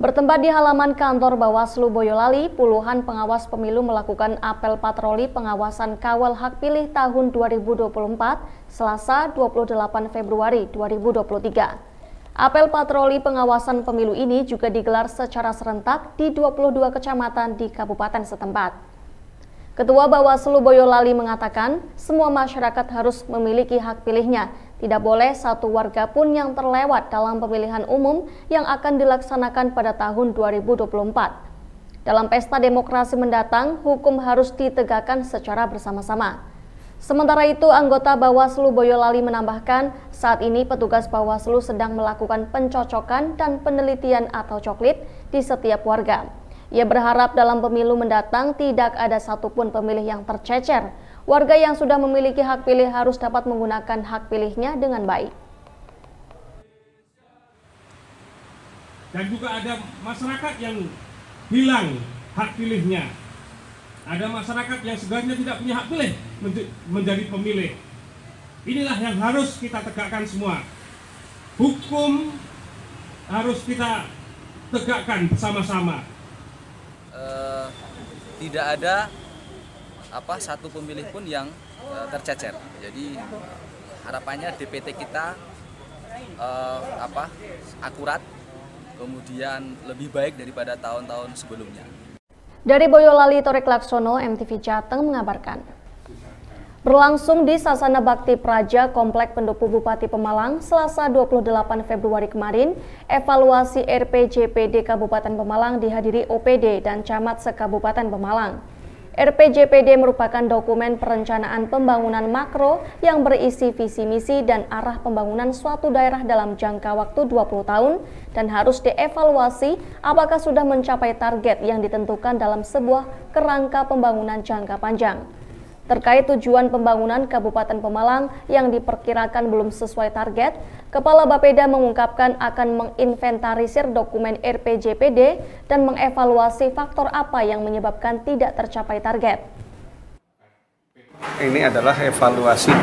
Bertempat di halaman kantor Bawaslu Boyolali, puluhan pengawas pemilu melakukan apel patroli pengawasan kawal hak pilih tahun 2024, Selasa 28 Februari 2023. Apel patroli pengawasan pemilu ini juga digelar secara serentak di 22 kecamatan di kabupaten setempat. Ketua Bawaslu Boyolali mengatakan, semua masyarakat harus memiliki hak pilihnya. Tidak boleh satu warga pun yang terlewat dalam pemilihan umum yang akan dilaksanakan pada tahun 2024. Dalam pesta demokrasi mendatang, hukum harus ditegakkan secara bersama-sama. Sementara itu, anggota Bawaslu Boyolali menambahkan, saat ini petugas Bawaslu sedang melakukan pencocokan dan penelitian atau coklit di setiap warga. Ia berharap dalam pemilu mendatang tidak ada satupun pemilih yang tercecer. Warga yang sudah memiliki hak pilih harus dapat menggunakan hak pilihnya dengan baik. Dan juga ada masyarakat yang hilang hak pilihnya. Ada masyarakat yang sebenarnya tidak punya hak pilih menjadi pemilih. Inilah yang harus kita tegakkan semua. Hukum harus kita tegakkan bersama-sama. Tidak ada satu pemilih pun yang tercecer. Jadi harapannya DPT kita akurat, kemudian lebih baik daripada tahun-tahun sebelumnya. Dari Boyolali, Torik Laksono, MTV Jateng mengabarkan. Berlangsung di Sasana Bakti Praja Komplek Pendopo Bupati Pemalang, Selasa 28 Februari kemarin, evaluasi RPJPD Kabupaten Pemalang dihadiri OPD dan Camat se-Kabupaten Pemalang. RPJPD merupakan dokumen perencanaan pembangunan makro yang berisi visi misi dan arah pembangunan suatu daerah dalam jangka waktu 20 tahun dan harus dievaluasi apakah sudah mencapai target yang ditentukan dalam sebuah kerangka pembangunan jangka panjang. Terkait tujuan pembangunan Kabupaten Pemalang yang diperkirakan belum sesuai target, Kepala Bapeda mengungkapkan akan menginventarisir dokumen RPJPD dan mengevaluasi faktor apa yang menyebabkan tidak tercapai target. Ini adalah evaluasi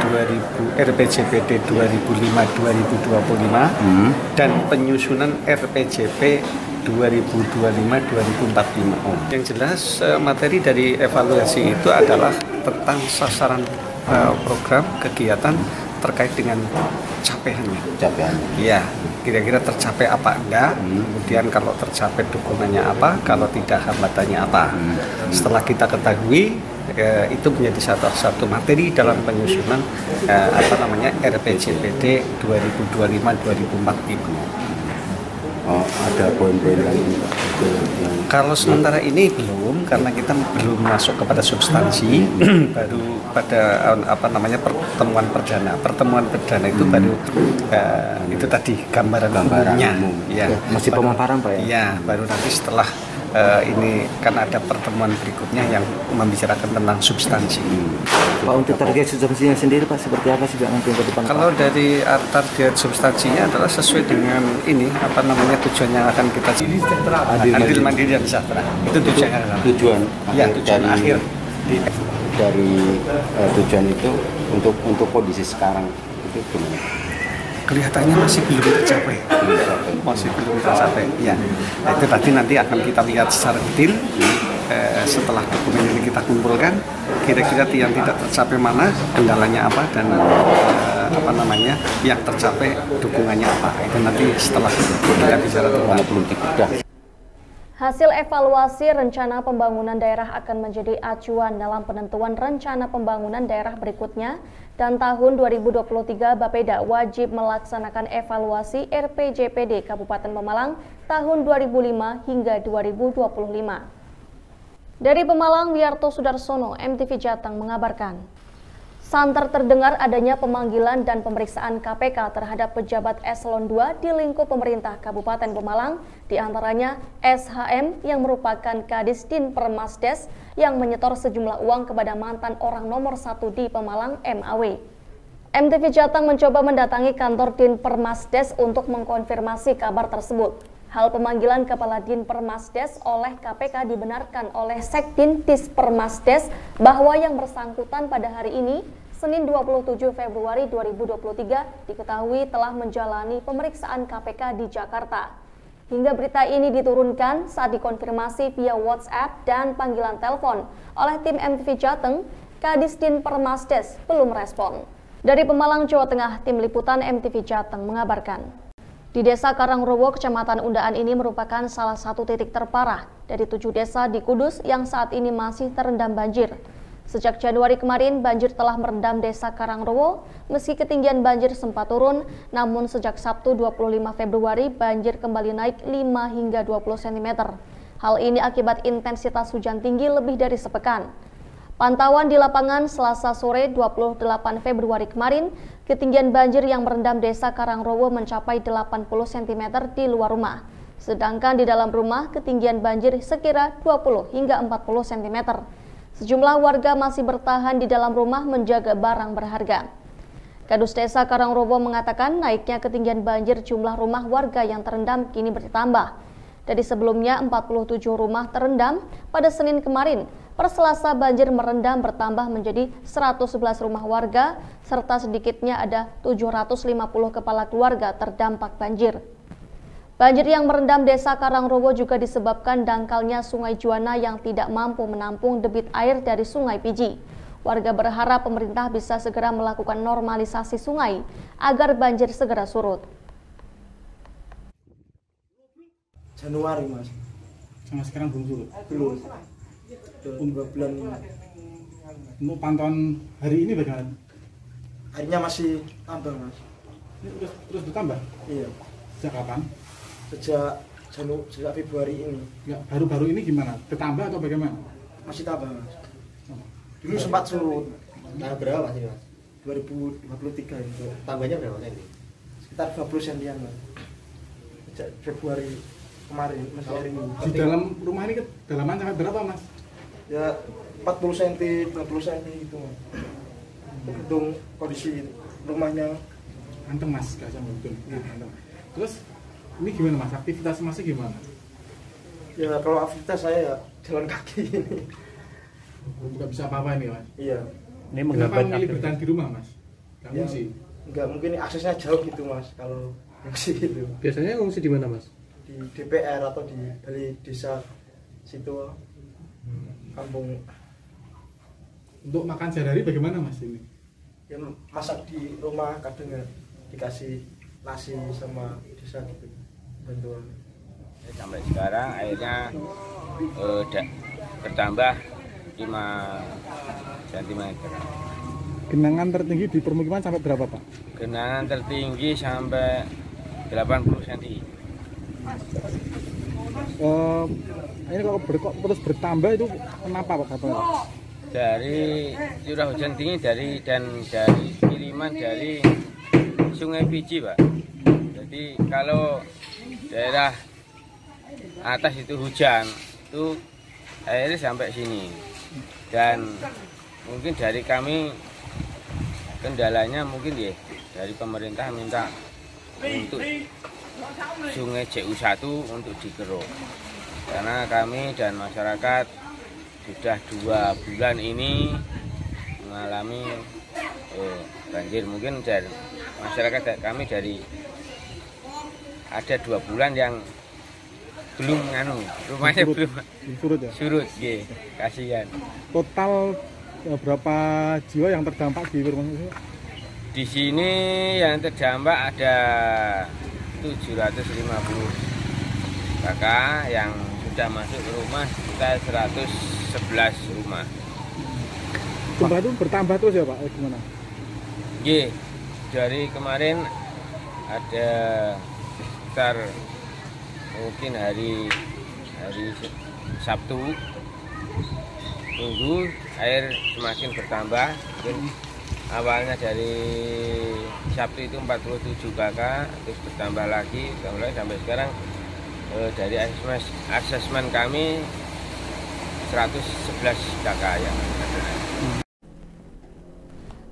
RPJPD 2005-2025 dan penyusunan RPJP 2025-2045. Yang jelas materi dari evaluasi itu adalah tentang sasaran program kegiatan terkait dengan capaiannya. Iya, kira-kira tercapai apa enggak, kemudian kalau tercapai dukungannya apa, kalau tidak hambatannya apa. Setelah kita ketahui, itu menjadi satu materi dalam penyusunan RPJPD 2025-2045. Oh, ada poin-poin lain Kalau sementara ini belum, karena kita belum masuk kepada substansi, baru pada pertemuan perdana. Pertemuan perdana itu baru itu tadi gambarannya. Ya, masih pemaparan Pak ya? Iya, baru nanti setelah ini kan ada pertemuan berikutnya yang membicarakan tentang substansi. Pak, untuk target substansinya sendiri Pak seperti apa sih nanti ke depan? Kalau dari target substansinya adalah sesuai dengan ini tujuan yang akan kita adil, mandiri dan sejahtera. Itu tujuannya. Tujuan akhir dari tujuan itu untuk kondisi sekarang itu gimana? Kelihatannya masih belum tercapai. Ya, itu tadi nanti akan kita lihat secara detail setelah dokumen ini kita kumpulkan, kira-kira yang tidak tercapai mana, kendalanya apa, dan yang tercapai dukungannya apa. Itu nanti setelah kita bicara tentang. Hasil evaluasi rencana pembangunan daerah akan menjadi acuan dalam penentuan rencana pembangunan daerah berikutnya, dan tahun 2023 Bapeda wajib melaksanakan evaluasi RPJPD Kabupaten Pemalang tahun 2005 hingga 2025. Dari Pemalang, Wiarto Sudarsono, MTV Jateng mengabarkan. Santer terdengar adanya pemanggilan dan pemeriksaan KPK terhadap pejabat eselon 2 di lingkup pemerintah Kabupaten Pemalang, diantaranya SHM yang merupakan Kadis Dinpermasdes yang menyetor sejumlah uang kepada mantan orang nomor 1 di Pemalang, MAW. MTV Jateng mencoba mendatangi kantor Dinpermasdes untuk mengkonfirmasi kabar tersebut. Hal pemanggilan Kepala Dinpermasdes oleh KPK dibenarkan oleh Sekdin Dispermasdes bahwa yang bersangkutan pada hari ini, Senin 27 Februari 2023, diketahui telah menjalani pemeriksaan KPK di Jakarta. Hingga berita ini diturunkan saat dikonfirmasi via WhatsApp dan panggilan telepon oleh tim MTV Jateng, Kadisdin Permasdes belum respon. Dari Pemalang, Jawa Tengah, tim liputan MTV Jateng mengabarkan. Di Desa Karangrowo, Kecamatan Undaan ini merupakan salah satu titik terparah dari 7 desa di Kudus yang saat ini masih terendam banjir. Sejak Januari kemarin, banjir telah merendam Desa Karangrowo, meski ketinggian banjir sempat turun, namun sejak Sabtu 25 Februari, banjir kembali naik 5 hingga 20 cm. Hal ini akibat intensitas hujan tinggi lebih dari sepekan. Pantauan di lapangan Selasa sore 28 Februari kemarin, ketinggian banjir yang merendam Desa Karangrowo mencapai 80 cm di luar rumah. Sedangkan di dalam rumah, ketinggian banjir sekira 20 hingga 40 cm. Sejumlah warga masih bertahan di dalam rumah menjaga barang berharga. Kadus Desa Karangrowo mengatakan naiknya ketinggian banjir jumlah rumah warga yang terendam kini bertambah. Dari sebelumnya 47 rumah terendam, pada Senin kemarin, per Selasa banjir merendam bertambah menjadi 111 rumah warga, serta sedikitnya ada 750 kepala keluarga terdampak banjir. Banjir yang merendam Desa Karangrowo juga disebabkan dangkalnya Sungai Juana yang tidak mampu menampung debit air dari Sungai Piji. Warga berharap pemerintah bisa segera melakukan normalisasi sungai agar banjir segera surut. Januari Mas. Sama sekarang belum surut? Belum. Udah 2 bulan ini. Untuk pantauan hari ini bagaimana? Airnya masih tambah Mas. Ini terus bertambah? Iya. Sejak kapan? Sejak Februari ini. Enggak, baru-baru ini gimana? Bertambah atau bagaimana? Masih tambah Mas. Dulu sempat surut. Nah, berapa sih Mas? 2023 itu. Tambahnya berapa senti? Sekitar 20 sentian Mas. Sejak Februari kemarin masih hari ini. Di dalam rumah ini kedalaman sampai berapa Mas? Ya 40 cm, 50 cm gitu Mas. Tergantung kondisi rumahnya. Anteng Mas, gak sampai betul. Anteng. Terus ini gimana Mas? Aktivitas Masnya gimana? Ya kalau aktivitas saya ya jalan kaki ini. Nggak bisa apa-apa ini Mas? Iya. Ini Kenapa memilih bertahan di rumah Mas? Gak Ya, ngungsi? enggak, mungkin aksesnya jauh gitu Mas kalau ngungsi gitu. Biasanya ngungsi di mana Mas? Di DPR atau di balai desa situ kampung. Untuk makan sehari-hari bagaimana Mas ini? Ya masak di rumah, kadang ya dikasih nasi sama desa gitu bantuan. Sampai sekarang airnya bertambah 5 cm. Genangan tertinggi di permukiman sampai berapa Pak? Genangan tertinggi sampai 80 cm. Ini kalau terus bertambah itu kenapa Pak katanya? Dari curah hujan tinggi dari kiriman dari Sungai Piji Pak. Jadi kalau daerah atas itu hujan itu airnya sampai sini, dan mungkin dari kami kendalanya mungkin ya dari pemerintah minta untuk Sungai JU1 untuk dikeruk, karena kami dan masyarakat sudah 2 bulan ini mengalami banjir. Mungkin dari masyarakat kami dari ada 2 bulan yang belum rumahnya belum surut ya? Surut, kasihan. Total berapa jiwa yang terdampak di rumah ini? Di sini yang terdampak ada 750 kakak yang sudah masuk ke rumah, kita 111 rumah. Gempa itu bertambah terus ya Pak? Gimana? Dari kemarin ada sekitar mungkin hari Sabtu Minggu air semakin bertambah. Mungkin awalnya dari Sabtu itu 47 kakak, terus bertambah lagi sampai sekarang dari asesmen kami 111 kakak yang ada.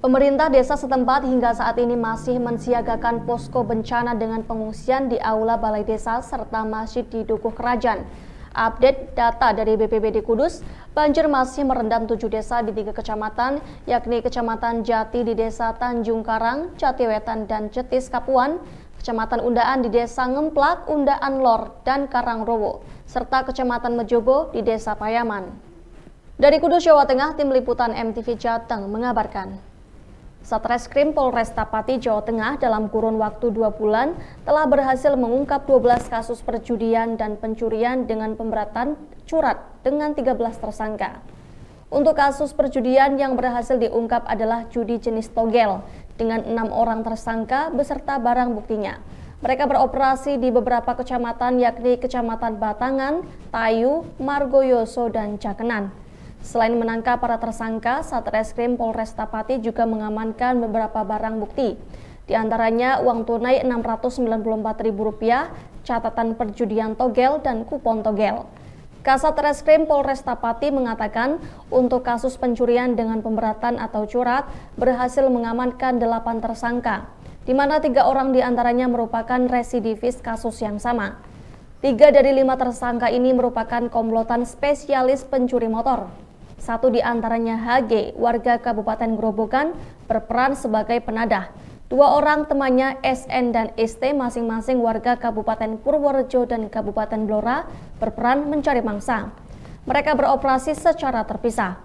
Pemerintah desa setempat hingga saat ini masih mensiagakan posko bencana dengan pengungsian di aula balai desa serta masjid di Dukuh Kerajaan. Update data dari BPBD Kudus, banjir masih merendam 7 desa di 3 kecamatan, yakni Kecamatan Jati di Desa Tanjung Karang, Jatiwetan, dan Jetis Kapuan. Kecamatan Undaan di Desa Ngemplak, Undaan Lor, dan Karangrowo, serta Kecamatan Mejobo di Desa Payaman. Dari Kudus, Jawa Tengah, tim liputan MTV Jateng mengabarkan. Satreskrim Polresta Pati, Jawa Tengah dalam kurun waktu 2 bulan telah berhasil mengungkap 12 kasus perjudian dan pencurian dengan pemberatan curat dengan 13 tersangka. Untuk kasus perjudian yang berhasil diungkap adalah judi jenis togel dengan 6 orang tersangka beserta barang buktinya. Mereka beroperasi di beberapa kecamatan yakni Kecamatan Batangan, Tayu, Margoyoso, dan Cakenan. Selain menangkap para tersangka, Satreskrim Polresta Pati juga mengamankan beberapa barang bukti. Di antaranya uang tunai Rp694.000, catatan perjudian togel, dan kupon togel. Kasat Reskrim Polresta Pati mengatakan untuk kasus pencurian dengan pemberatan atau curat berhasil mengamankan 8 tersangka, di mana 3 orang diantaranya merupakan residivis kasus yang sama. 3 dari 5 tersangka ini merupakan komplotan spesialis pencuri motor. 1 diantaranya HG, warga Kabupaten Grobogan, berperan sebagai penadah. 2 orang temannya SN dan ST masing-masing warga Kabupaten Purworejo dan Kabupaten Blora berperan mencari mangsa. Mereka beroperasi secara terpisah.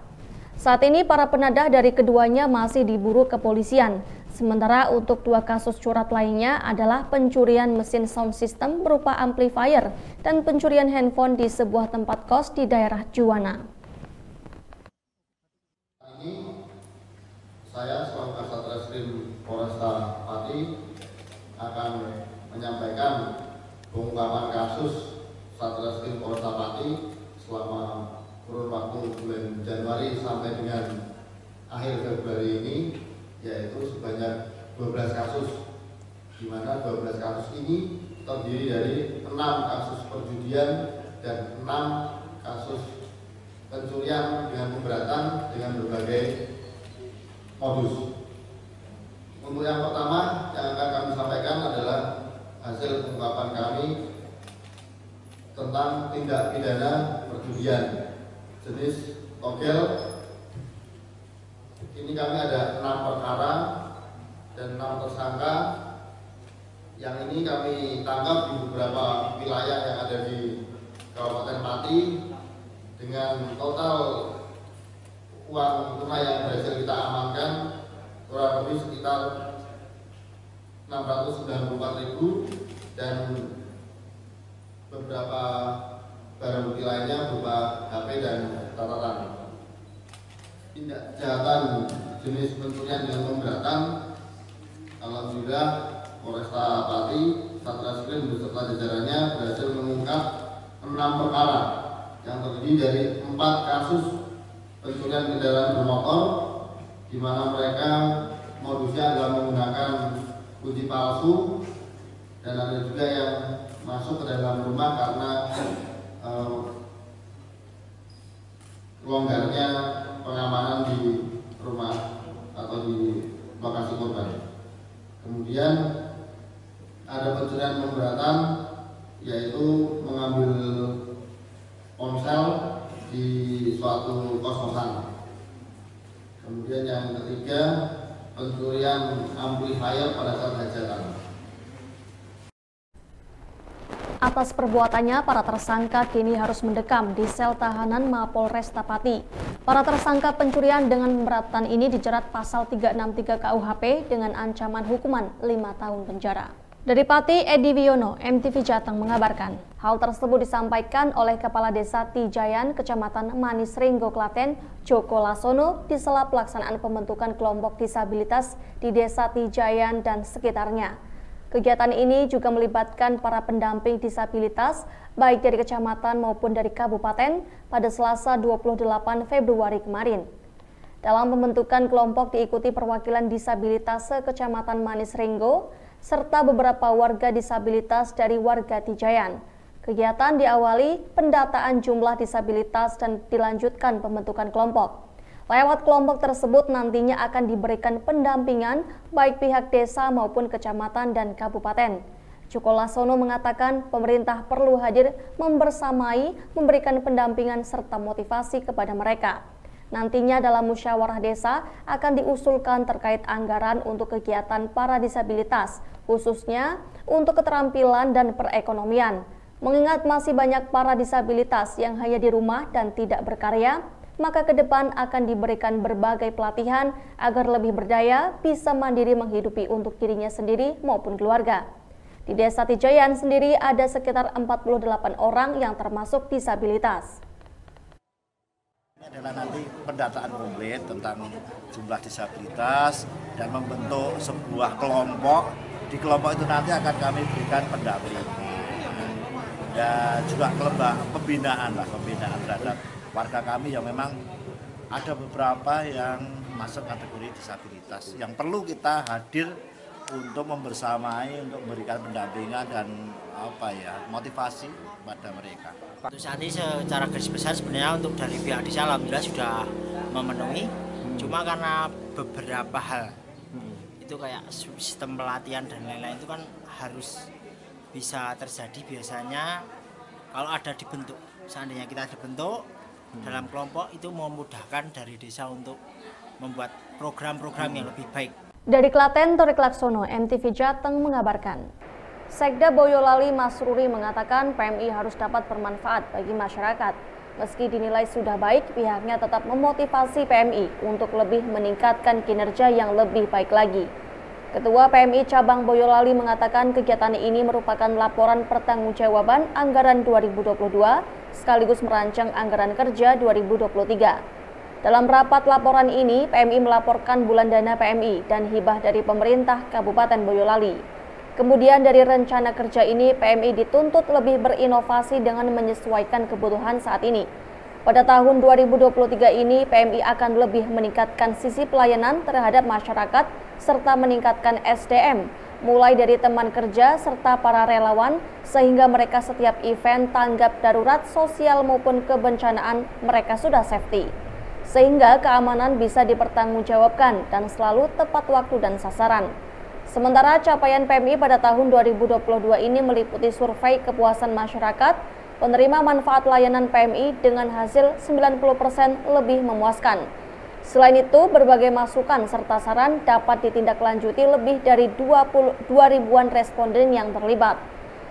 Saat ini para penadah dari keduanya masih diburu kepolisian. Sementara untuk 2 kasus curat lainnya adalah pencurian mesin sound system berupa amplifier dan pencurian handphone di sebuah tempat kos di daerah Juwana. Saya selaku Kasat Reskrim Polresta Pati akan menyampaikan pengungkapan kasus Satreskrim Polresta Pati selama kurun waktu bulan Januari sampai dengan akhir Februari ini, yaitu sebanyak 12 kasus, di mana 12 kasus ini terdiri dari 6 kasus perjudian dan 6 kasus pencurian dengan pemberatan dengan berbagai modus. Untuk yang pertama yang akan kami sampaikan adalah hasil pengungkapan kami tentang tindak pidana perjudian jenis togel. Ini kami ada 6 perkara dan 6 tersangka. Yang ini kami tangkap di beberapa wilayah yang ada di Kabupaten Pati dengan total uang tunai yang berhasil kita amankan kurang lebih sekitar Rp694.000 dan beberapa barang bukti lainnya berupa HP dan catatan. Tindak kejahatan jenis pencurian dengan pemberatan, alhamdulillah Polresta Pati, Satreskrim beserta jajarannya berhasil mengungkap 6 perkara yang terdiri dari 4 kasus pencurian kendaraan bermotor, di mana mereka modusnya adalah menggunakan kunci palsu, dan ada juga yang masuk ke dalam rumah karena longgarnya pengamanan di rumah atau di lokasi korban. Kemudian ada pencurian pemberatan, yaitu mengambil ponsel di suatu kos-kosan. Kemudian yang ketiga, pencurian amplifier pada saat hajatan. Atas perbuatannya, para tersangka kini harus mendekam di sel tahanan Mapolresta Pati. Para tersangka pencurian dengan pemberatan ini dijerat pasal 363 KUHP dengan ancaman hukuman 5 tahun penjara. Dari Pati, Edi Wiono, MTV Jateng mengabarkan. Hal tersebut disampaikan oleh Kepala Desa Tijayan, Kecamatan Manis Ringgo, Klaten, Joko Lasono, di sela pelaksanaan pembentukan kelompok disabilitas di Desa Tijayan dan sekitarnya. Kegiatan ini juga melibatkan para pendamping disabilitas, baik dari kecamatan maupun dari kabupaten, pada Selasa 28 Februari kemarin. Dalam pembentukan kelompok diikuti perwakilan disabilitas se-Kecamatan Manis Ringgo, serta beberapa warga disabilitas dari warga Tijayan. Kegiatan diawali pendataan jumlah disabilitas dan dilanjutkan pembentukan kelompok. Lewat kelompok tersebut nantinya akan diberikan pendampingan baik pihak desa maupun kecamatan dan kabupaten. Joko Lasono mengatakan pemerintah perlu hadir membersamai, memberikan pendampingan serta motivasi kepada mereka. Nantinya dalam musyawarah desa akan diusulkan terkait anggaran untuk kegiatan para disabilitas, khususnya untuk keterampilan dan perekonomian. Mengingat masih banyak para disabilitas yang hanya di rumah dan tidak berkarya, maka ke depan akan diberikan berbagai pelatihan agar lebih berdaya, bisa mandiri menghidupi untuk dirinya sendiri maupun keluarga. Di Desa Tijayan sendiri ada sekitar 48 orang yang termasuk disabilitas. Ini adalah nanti pendataan komplit tentang jumlah disabilitas dan membentuk sebuah kelompok. Di kelompok itu nanti akan kami berikan pendampingan dan juga pembinaan terhadap warga kami yang memang ada beberapa yang masuk kategori disabilitas yang perlu kita hadir untuk membersamai, untuk memberikan pendampingan dan motivasi pada mereka. Untuk saat ini secara garis besar sebenarnya untuk dari pihak desa alhamdulillah sudah memenuhi, cuma karena beberapa hal itu kayak sistem pelatihan dan lain-lain itu kan harus bisa terjadi biasanya kalau ada dibentuk. Seandainya kita dibentuk dalam kelompok itu memudahkan dari desa untuk membuat program-program yang lebih baik. Dari Klaten, Torik Laksono, MTV Jateng mengabarkan. Sekda Boyolali Masruri mengatakan PMI harus dapat bermanfaat bagi masyarakat. Meski dinilai sudah baik, pihaknya tetap memotivasi PMI untuk lebih meningkatkan kinerja yang lebih baik lagi. Ketua PMI Cabang Boyolali mengatakan kegiatan ini merupakan laporan pertanggungjawaban anggaran 2022 sekaligus merancang anggaran kerja 2023. Dalam rapat laporan ini, PMI melaporkan bulan dana PMI dan hibah dari pemerintah Kabupaten Boyolali. Kemudian dari rencana kerja ini, PMI dituntut lebih berinovasi dengan menyesuaikan kebutuhan saat ini. Pada tahun 2023 ini, PMI akan lebih meningkatkan sisi pelayanan terhadap masyarakat serta meningkatkan SDM, mulai dari teman kerja serta para relawan, sehingga mereka setiap event tanggap darurat sosial maupun kebencanaan mereka sudah safety. Sehingga keamanan bisa dipertanggungjawabkan dan selalu tepat waktu dan sasaran. Sementara capaian PMI pada tahun 2022 ini meliputi survei kepuasan masyarakat, penerima manfaat layanan PMI dengan hasil 90% lebih memuaskan. Selain itu, berbagai masukan serta saran dapat ditindaklanjuti lebih dari 2.000-an responden yang terlibat.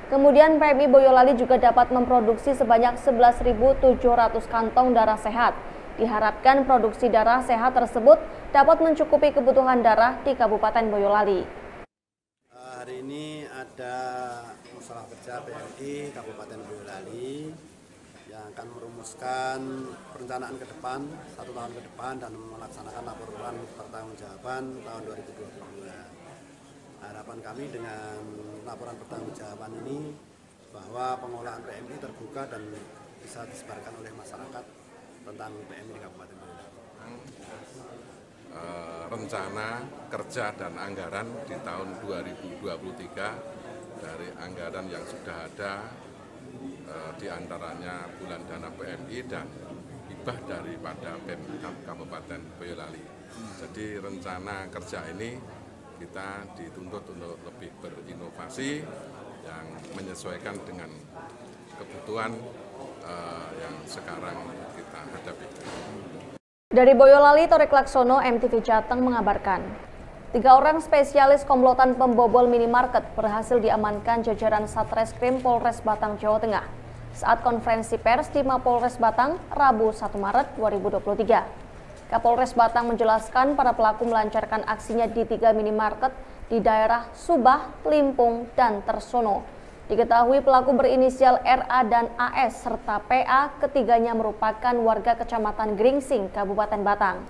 Kemudian PMI Boyolali juga dapat memproduksi sebanyak 11.700 kantong darah sehat. Diharapkan produksi darah sehat tersebut dapat mencukupi kebutuhan darah di Kabupaten Boyolali. Hari ini ada musyawarah kerja PMI Kabupaten Boyolali yang akan merumuskan perencanaan ke depan, 1 tahun ke depan dan melaksanakan laporan pertanggungjawaban tahun 2022. Harapan kami dengan laporan pertanggungjawaban ini bahwa pengelolaan PMI terbuka dan bisa disebarkan oleh masyarakat tentang PMI di Kabupaten Boyolali. Rencana kerja dan anggaran di tahun 2023 dari anggaran yang sudah ada, diantaranya bulan dana PMI dan hibah daripada Pemkab Kabupaten Boyolali. Jadi rencana kerja ini kita dituntut untuk lebih berinovasi yang menyesuaikan dengan kebutuhan yang sekarang kita hadapi. Dari Boyolali, Torik Laksono, MTV Jateng mengabarkan. 3 orang spesialis komplotan pembobol minimarket berhasil diamankan jajaran Satreskrim Polres Batang, Jawa Tengah saat konferensi pers di Mapolres Batang, Rabu 1 Maret 2023. Kapolres Batang menjelaskan para pelaku melancarkan aksinya di 3 minimarket di daerah Subah, Limpung, dan Tersono. Diketahui pelaku berinisial RA dan AS serta PA, ketiganya merupakan warga Kecamatan Gringsing, Kabupaten Batang.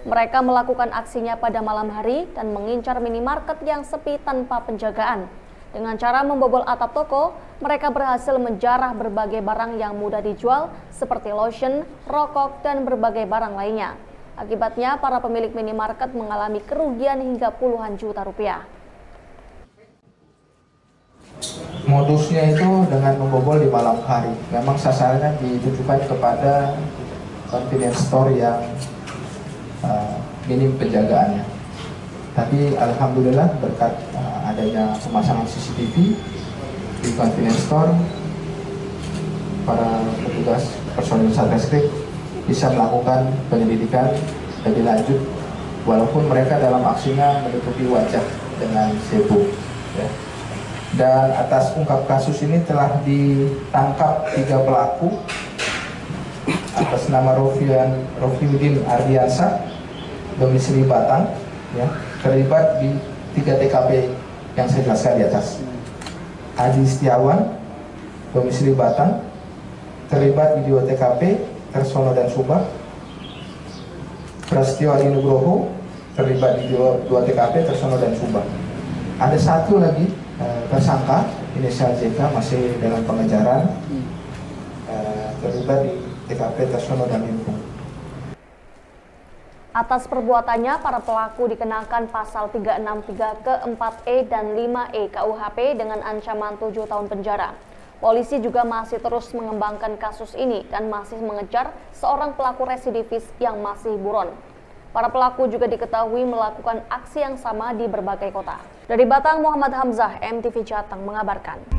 Mereka melakukan aksinya pada malam hari dan mengincar minimarket yang sepi tanpa penjagaan. Dengan cara membobol atap toko, mereka berhasil menjarah berbagai barang yang mudah dijual seperti lotion, rokok, dan berbagai barang lainnya. Akibatnya, para pemilik minimarket mengalami kerugian hingga puluhan juta rupiah. Modusnya itu dengan membobol di malam hari. Memang sasarannya ditujukan kepada convenience store yang minim penjagaannya. Tapi alhamdulillah berkat adanya pemasangan CCTV di convenience store, para petugas personil Satreskrim bisa melakukan penyelidikan lebih lanjut, walaupun mereka dalam aksinya menutupi wajah dengan sebu. Ya. Dan atas ungkap kasus ini telah ditangkap 3 pelaku atas nama Rofiuddin Ardiansa, domisili Batang, ya, terlibat di 3 TKP yang saya jelaskan di atas. Adi Setiawan, domisili Batang, terlibat di 2 TKP, Tersono dan Subah. Prasetyo Adi Nugroho, terlibat di 2 TKP, Tersono dan Subah. Ada satu lagi tersangka, inisial JK, masih dalam pengejaran, terlibat di TKP Tersono dan Limpung. Atas perbuatannya, para pelaku dikenakan pasal 363 ke 4E dan 5E KUHP dengan ancaman 7 tahun penjara. Polisi juga masih terus mengembangkan kasus ini dan masih mengejar seorang pelaku residivis yang masih buron. Para pelaku juga diketahui melakukan aksi yang sama di berbagai kota. Dari Batang, Muhammad Hamzah, MTV Jateng mengabarkan.